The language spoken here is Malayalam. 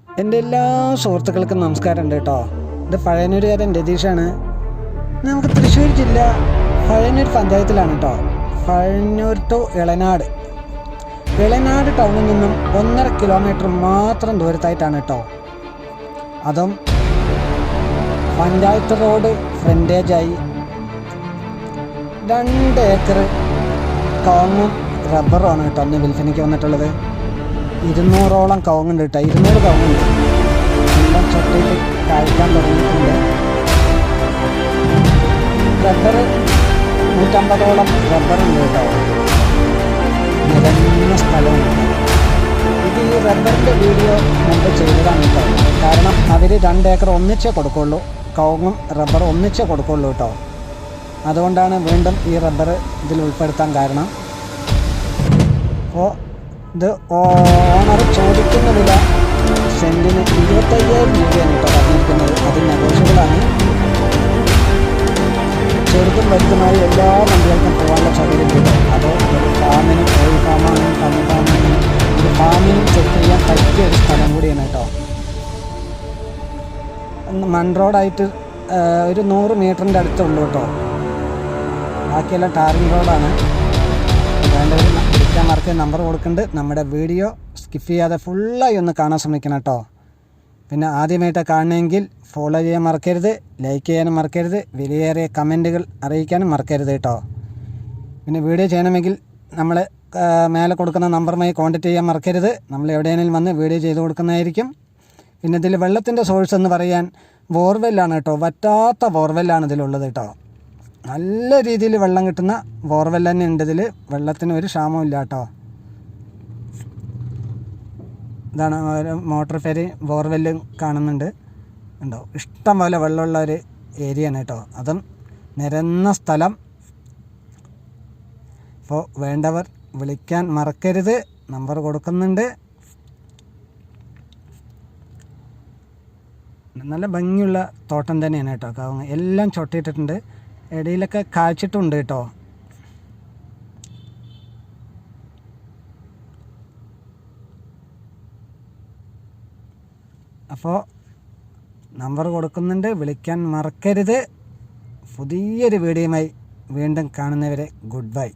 എൻ്റെ എല്ലാ സുഹൃത്തുക്കൾക്കും നമസ്കാരമുണ്ട് കേട്ടോ. ഇത് പഴയന്നൂരുകാരൻ രതീഷാണ്. നമുക്ക് തൃശ്ശൂർ ജില്ല പഴയന്നൂർ പഞ്ചായത്തിലാണ് കേട്ടോ. പഴയന്നൂർ ടു ഇളനാട് ടൗണിൽ നിന്നും 1.5 കിലോമീറ്റർ മാത്രം ദൂരത്തായിട്ടാണ് കേട്ടോ. അതും പഞ്ചായത്ത് റോഡ് ഫ്രണ്ടേജായി 2 ഏക്കർ കവുങ്ങും റബ്ബറുമാണ് കേട്ടോ അന്ന് വിൽപ്പനയ്ക്ക് വന്നിട്ടുള്ളത്. 200ഓളം കവുങ്ങുണ്ട് കേട്ടോ. 200 കവുങ്ങുണ്ട്. എല്ലാം ചട്ടിയിട്ട് കായ്ക്കാൻ തുടങ്ങിയിട്ടുണ്ട്. റബ്ബർ 150ഓളം റബ്ബറുണ്ട് കേട്ടോ. നിരന്ന സ്ഥലമുണ്ട്. ഇത് ഈ റബ്ബറിൻ്റെ വീഡിയോ മുമ്പ് ചെയ്തതാണ് കേട്ടോ. കാരണം അവർ 2 ഏക്കർ ഒന്നിച്ചേ കൊടുക്കുള്ളൂ. കവുങ്ങും റബ്ബർ ഒന്നിച്ചേ കൊടുക്കുള്ളൂ കേട്ടോ. അതുകൊണ്ടാണ് വീണ്ടും ഈ റബ്ബർ ഇതിൽ ഉൾപ്പെടുത്താൻ കാരണം. അപ്പോൾ ഇത് ഓണർ ചോദിക്കുന്ന വില സെൻറ്റിന് 25,000 രൂപയാണ് കേട്ടോ പറഞ്ഞിരിക്കുന്നത്. അത് നെഗോഷ്യബിളാണ്. ചെറുതും വലുതുമായി എല്ലാ വണ്ടികൾക്കും പോകാനുള്ള സൗകര്യം കിട്ടും. അത് ഫാമിനും കോഴി ഫാമാണെങ്കിലും കണ്ണി ഫാമാണെങ്കിലും ഒരു ഫാമിനും സെറ്റ് ചെയ്യാൻ പറ്റിയ ഒരു സ്ഥലം കൂടിയാണ് കേട്ടോ. മൺ റോഡായിട്ട് ഒരു 100 മീറ്ററിൻ്റെ അടുത്തുള്ളൂ കേട്ടോ. ബാക്കിയെല്ലാം ടാറിങ് റോഡാണ്. വേണ്ടവർ വിളിക്കാൻ മറക്കുക. നമ്പർ കൊടുക്കുന്നുണ്ട്. നമ്മുടെ വീഡിയോ സ്കിപ്പ് ചെയ്യാതെ ഫുള്ളായി ഒന്ന് കാണാൻ ശ്രമിക്കണം കേട്ടോ. പിന്നെ ആദ്യമായിട്ട് കാണണമെങ്കിൽ ഫോളോ ചെയ്യാൻ മറക്കരുത്, ലൈക്ക് ചെയ്യാനും മറക്കരുത്, വിലയേറിയ കമൻറ്റുകൾ അറിയിക്കാനും മറക്കരുത് കേട്ടോ. പിന്നെ വീഡിയോ ചെയ്യണമെങ്കിൽ നമ്മൾ മേലെ കൊടുക്കുന്ന നമ്പറുമായി കോൺടാക്റ്റ് ചെയ്യാൻ മറക്കരുത്. നമ്മൾ എവിടെയെങ്കിലും വന്ന് വീഡിയോ ചെയ്ത് കൊടുക്കുന്നതായിരിക്കും. പിന്നെ ഇതിൽ വെള്ളത്തിൻ്റെ സോഴ്സ് എന്ന് പറയാൻ ബോർവെല്ലാണ് കേട്ടോ. വറ്റാത്ത ബോർവെല്ലാണ് ഇതിലുള്ളത് കേട്ടോ. നല്ല രീതിയിൽ വെള്ളം കിട്ടുന്ന ബോർവെൽ തന്നെ ഉണ്ട് ഇതിൽ. വെള്ളത്തിന് ഒരു ക്ഷാമവും ഇല്ല കേട്ടോ. ഇതാണ് മോട്ടോർ ഫെരി ബോർവെല്ലും കാണുന്നുണ്ട്. ഉണ്ടോ, ഇഷ്ടം പോലെ വെള്ളമുള്ള ഒരു ഏരിയയാണ് കേട്ടോ. അതും നിരന്ന സ്ഥലം. അപ്പോൾ വേണ്ടവർ വിളിക്കാൻ മറക്കരുത്. നമ്പർ കൊടുക്കുന്നുണ്ട്. നല്ല ഭംഗിയുള്ള തോട്ടം തന്നെയാണ് കേട്ടോ. കവുങ്ങ് എല്ലാം ചൊട്ടിയിട്ടിട്ടുണ്ട്. ഇടയിലൊക്കെ കായ്ച്ചിട്ടുണ്ട് കേട്ടോ. അപ്പോൾ നമ്പർ കൊടുക്കുന്നുണ്ട്. വിളിക്കാൻ മറക്കരുത്. പുതിയൊരു വീഡിയോയുമായി വീണ്ടും കാണുന്നവരെ ഗുഡ് ബൈ.